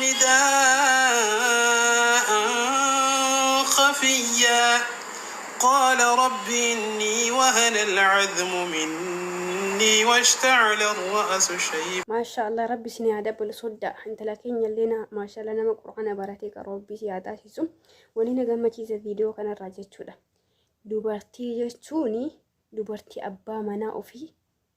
نداء خفيا قال رب إني وهن العظم مني واشتعل الرأس شيبا. ما شاء الله ربي سني هذا بالصدق انت لكن يلينا ما شاء الله نما قرآن براتك ربي سيادا سيسو ولينا قمة تيزا فيديو كان الراجع شودا دوبارتي جتوني دوبارتي أبا منا وفي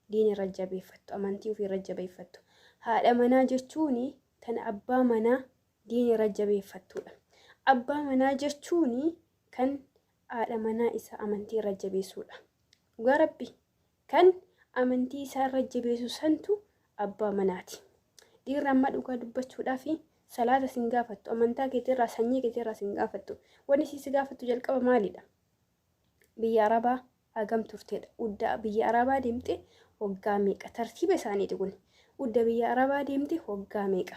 دين رجبي فتو أمانتي وفي رجبي فتو هذا منا جتوني تن أبا منا دين رجبي فتو أبا منا جتوني كان هذا منا إسا أمانتي رجبي سودا وربي كان أمانتي إسا رجبي سنتو أبا مناتي دير رمى دوكا دبتشو دافي صلاة سنغافتو أمانتا كتيرا سنية كتيرا سنغافتو ونسي سنغافتو جلقا مالي دا بيا ربا أقام ترتيد ودا بيا ربا ديمتي وقاميكا ترتيب ساني تقول ودا بيا ربا ديمتي وقاميكا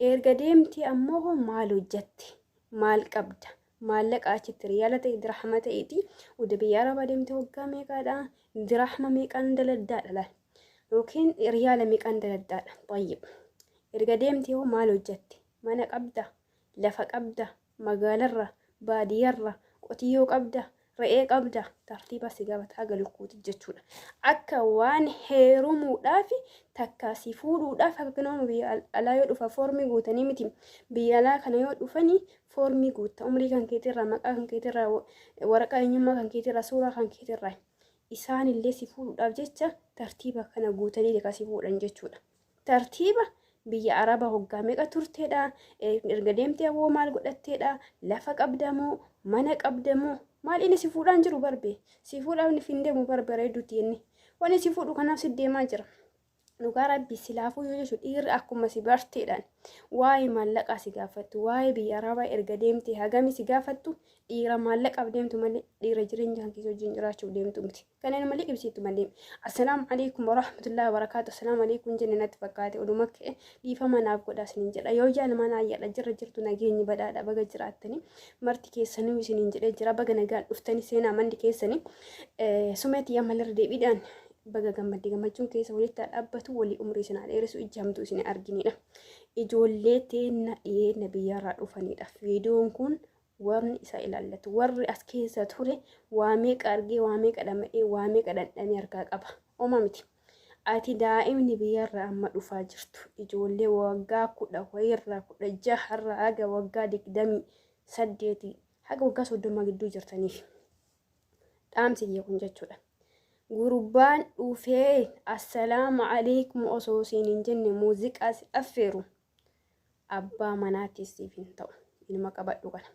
إرقا ديمتي أموه مالو جتي مال قبدا مالك آچت ريالة درحمة إيتي ودا بيا ربا ديمتي وقاميكا دا درحمة ميكا ندلد لا لكن ريال ميكان دلدال طيب إرقديمتي هو مالو جتي مانا قبدا لفا قبدا مقالرة باديرة قطيو قبدا رئي قبدا ترتيبا سيقابت حاجة لكوت الجتشولا أكا وان هيرومو دافي تكا سيفورو دافي كنوم بي ألا يدفا فورمي قوتا نيمتي بي ألا كان يدفني فورمي قوتا أمري كان كيتر مكا كان كيتر ورقا إنيما كان كيتر سورة كان كيتر إسان اللي سيفورو داف جتشا ترتيبا كان قوتني لكا سيفورو جتشولا ترتيبا بيا عربا هقاميقا ترتيدا إرقديمتي أبو مال قدتيدا لفق أبدامو منك أبدامو مال إني سيفورو أنجرو بربي سيفورو أبني فيندمو بربي ريدو تيني واني سيفورو كان نفس الديما جرا nugaa rabbi silaafuu yoo jechuudha dhiirri akkuma si barteedhaan waa'ee maallaqa si gaafattu waa'ee biyya arabaa erga deemte hagami si gaafattu dhiira maallaqaaf deemtu malee dhiira jireenya kan keessa wajjin jiraachuuf deemtu miti kanneen malee ibsitu malee assalaamu alaykum warahmatullahi wabarakaatu assalaamu alaykum jenne natti fakkaate oduma ka'e dhiifama naaf godhaa isiniin jedha yoo jaalmanaa ayyaadha jirtu nageenyi badhaadha baga jiraattanii marti keessanii isiniin jedhee jira baga nagaan dhuftanii seenaa mandi keessanii sumeetti yammalarra deebiidhaan baga gammadde gammachuun keessa walitti dhaabbatu walii umrii isin dheeressu ijjaamtu isin arginidha. Ijoollee teenna dhiyeenya biyyarraa dhufanidha. Viidiyoon kun warri isa ilaallatu warri as keessa ture waa meeqa argee waa meeqa dhama'ee waa meeqa dhandhamee harkaa qaba. Oma miti. Ati daa'imni biyyarraa amma dhufaa jirtu ijoollee waggaa 10 wayirraa 16 haga waggaa 28 haga waggaa 30 gidduu jirtaniif dhaamsi kun jechuudha. Gurbaan dhufee assalaamu alaykum osoo siin jenne muuziqaa si affeeru abbaa manaatis siif hin ta'u ilma qabadhu kana.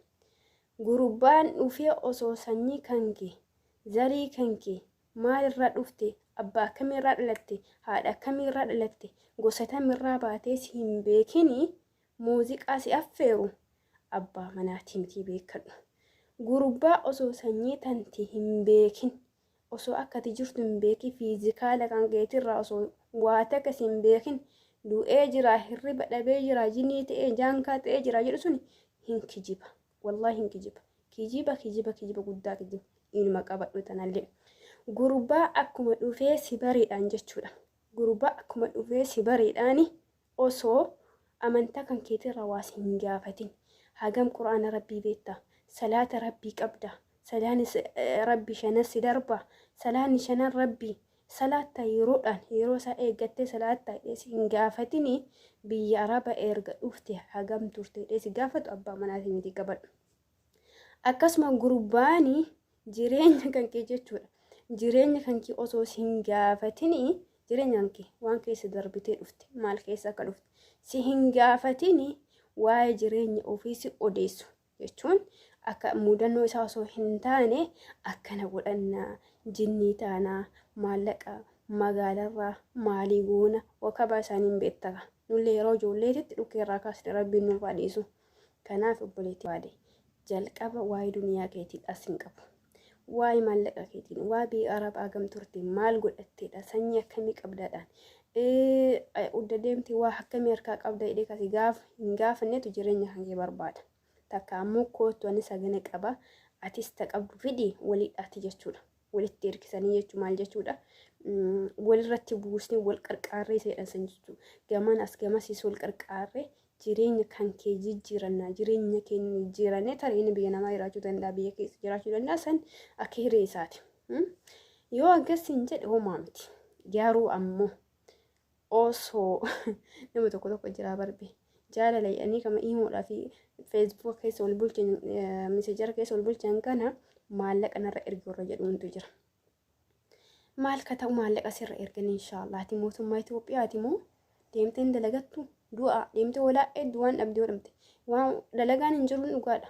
Gurbaan dhufee osoo sanyii kankee zarii kankee maalirraa dhufte abbaa kamirraa dhalatte haadha kamirraa dhalatte gosa tamirraa baatee si hin beekini muuziqaa si affeeru abbaa manaatii miti beekadhu. Gurbaa osoo sanyii tanti hin beekin osoo akkati jirtu hin beeki fiizikaala kan keetirraa osoo waata akkas hin beekin du'ee jira hirriba dhabee jira jinii ta'ee jaankaa ta'ee jira jedhu sun hin kijiba wallahi hin kijiba guddaa kijiba ilma qabadhu tanallee gurbaa akkuma dhufee si bareedhaan jechuudha gurbaa akkuma dhufee si bareedhaani osoo amantaa kan keetirraa waa si hin gaafatin hagam quraana rabbii beektaa salaata rabbii qabda salaan rabbi shanas darba salaan shanan rabbi salaata yeroo isaa eeggattee salaata hin gaafatini biyya araba erga dhufte hagam turte si gaafatu abbaa manaatii miti qabadhu. Akkasuma gurbaani jireenya kan kee jechuudha jireenya kan kee osoo hin gaafatini jireenya kan kee waan keessa darbitee dhufte maal keessa akka dhufte si hin gaafatini waa'ee jireenya ofiisi odeessu jechuun akka mudannoo isaa osoo hin taane akkana godhannaa jinnii taanaa maallaqa magaalarraa maalii goona wakabaa isaaniin beektaka nullee yeroo ijoolleetitti dhukeerraa kaasne rabbiin nuuf dhiisu kanaaf obboleetti waade jalqaba waa'ee duniyaa keetiin as hin qabu waa'ee maallaqa keetiin waa biyya arabaa gam turte maal godhatteedha sanyii akkamii qabdaadhaan udda deemte waa akkamii harkaa qabda jedhee kasi hin gaafannetu jireenya kan kee barbaada. Takka ammoo kootu ani sagana qaba atis taqabdu fidi waliidhaati jechuudha walitti hirkisanii jechuun maal jechuudha walirratti buusnee wal qarqaarree seedhan san jechuudha gaman as gamasiis wal qarqaarree jireenya kan kee jijjiirannaa jireenya keenya jijjiirannee tareenya biyya namaa jiraachuu danda'a biyya keessa jiraachuu danda'a san akka hiree isaati. Yoo akkasiin jedhe homaa miti garuu ammoo osoo nama tokko jira barbe jaalala jedhanii kama iimoodhaa fi feesbuuk keessa ol bulchan meesejara keessa ol bulchan kana maallaqa narra ergurra jedhuuntu jira. Maal ka ta'u maallaqa sirra ergan inshaallah ati mootummaa Itoophiyaati moo deemtee dalagattu du'a deemtee walaa waan dhabdee hodhamte waan dalagaan hin jiru dhugaadha.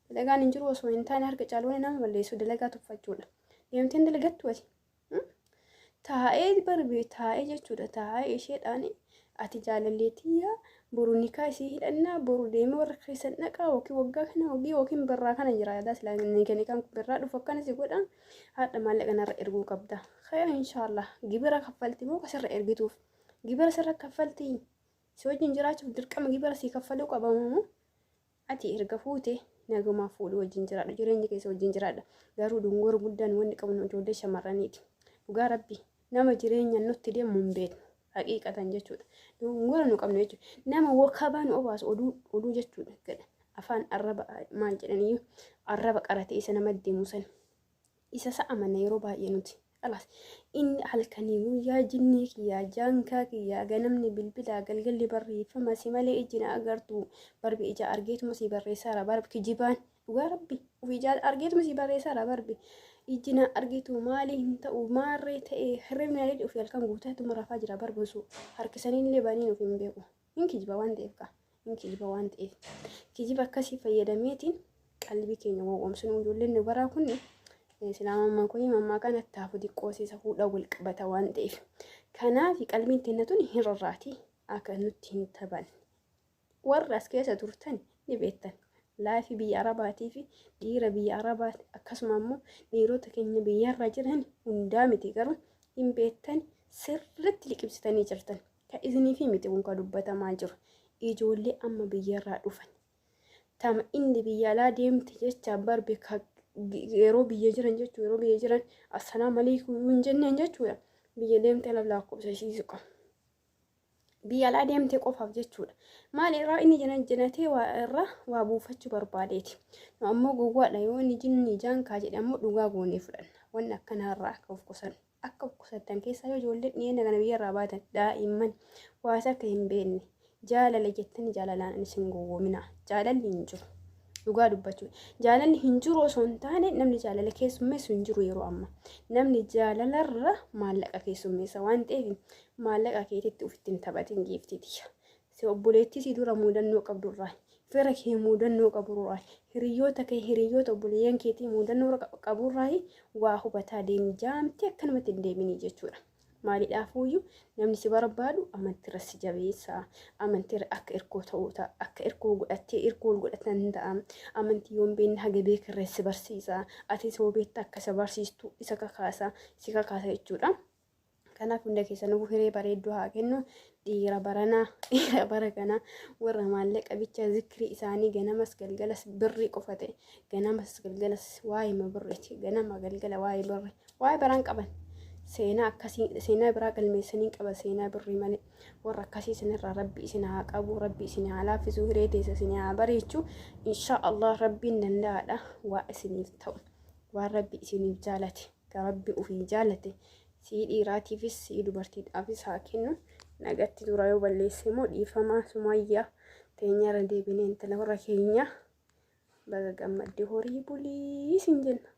Dalagaan hin jiru osoo hin taane harka caaluu nama balleessu dalagaa tuffachuudha. Deemtee dalagattu ati taa'ee barbee taa'ee jechuudha taa'ee isheedhaan ati jaalalleetiyyaa boru nikaa isii hidhannaa boru deemee warra keessan dhaqaa yookiin waggaa kana yookiin birraa kana jira yaada islaamni kan birraa dhufu akkana si godhan haadha maallaqa narra erguu qabda. Khayr inshaallah gibira kaffalti moo kasirra ergituuf gibira sirra kaffalti si wajjin jiraachuuf dirqama gibira si kaffaluu qabamu ati erga fuute naguma fuudhu wajjin jiraadha jireenya keessa wajjin jiraadha garuu dungora guddaan wanni qabnu ijoollee shamarraniiti dhugaa rabbi nama jireenya nutti deemu hin beeknu haqiiqatan jechuudha dungora nu qabnu jechuudha nama wakabaa nu obaasu oduu jechuudha gadha afaan arraba maal jedhanii arraba qaratee isa nama deemu san isa sa'a mana yeroo baay'ee nuti alas inni halkanii guyyaa jinnii kiyyaa jaankaa kiyyaa ganamni bilbilaa galgalli barreeffama si malee ijjina agartu barbi ija argeetuma si barreessaara barbi kijibaan dhugaa rabbi uf ija argeetuma si barreessaara barbi ijjina argeetu maali hin ta'u maarree ta'e hirribni alee uf halkan guutaatuma rafaa jira barbasu harkisanii illee baanii nuuf hin beeku hin kijiba waan ta'eef ka hin kijiba waan ta'eef kijiba akkasii fayyadameetiin qalbii keenya wawwamsuun ijoolleen nu baraa kunni islaamummaan kun mammaa kana taafu xiqqoosiisa fuudha wal qabata waan ta'eef kanaaf qalbiin teennatuun hin rarraati akka nutti hin taban warra as keessa turtan ni beektan laafi biyya arabaatii fi dhiira biyya arabaati akkasuma immoo dhiirota keenya biyyarra jiran hundaa miti garuu hin beektan sirriitti liqibsitanii jirtan ka isinii fi miti kun ka dubbatamaa jiru ijoollee amma biyyarraa dhufan tama inni biyya alaa deemte jecha barbe yeroo biyya jiran jechuudha yeroo biyya jiran assalaamu alaykum hin jenneen jechuudha biyya deemte lakkoofsisiisu qaba biyya alaa deemte qofaaf jechuudha maal irraa inni janatee waa irraa waa buufachuu barbaadeeti ammoo gowwaadha yoo inni jinni jaankaa jedhe ammoo dhugaa goonee fudhanna wanni akkanaarraa akka of qusattan keessaa yoo ijoolleen dhiyeenya kana biyyarraa baatan daa'imman waasa akka hin beekne jaalala jettanii jaalalaan isin gowwoomina jaalalli hin jiru. Dhugaa dubbachuu jaalalli hin jiru osoo hin taane namni jaalala keessummeessu hin jiru yeroo amma namni jaalalarra maallaqa keessummeessa waan ta'eef maallaqa keetitti ufitti hin taphatin giiftiiti si obboleettii si dura muudannoo qabdurraa fira kee muudannoo qaburraa hiriyoota kee hiriyoota obboleeyyan keetii muudannoo qaburraa waa hubataa deemi jaamtee akkanumatti hin deeminii jechuudha. Maaliidhaafuyyuu namni si barbaadu amantii irratti jabeessaa amantii akka irkoo ta'uuta akka irkoo godhattee irkoo godhatan ta'a amantii yoon beekne haga beekarree si barsiisa ati soo beekta akka isa barsiistu isa kakaasa si kakaasa jechuudha. Kanaaf hunda keessa nuuf hiree bareedduu haa kennu dhiira baranaa dhiira bara kanaa warra maallaqa bicha zikrii isaanii ganamas galgalas birrii qofa ta'e ganamas galgalas waa'ee birriiti ganama galgala waa'ee birrii waa'ee baraan qaban. Seenaa akkasii seenaa biraa galmeessanii qaba seenaa birrii malee warra akkasii sanirraa rabbi isin haa qabu rabbi isin haa laaffisuu hiree teessa isin haa bareechuu inshaallah rabbiin danda'aadha waa isiniif ta'u waan rabbi isiniif jaalate ka rabbi ofii jaalate sii dhiiraatiifis sii dubartiidhaafis haa kennu nagatti dura yoo balleesse immoo dhiifamaa sumayyaa teenyarra deebinee intala warra keenya baga gammaddee horii bulii isin jenna.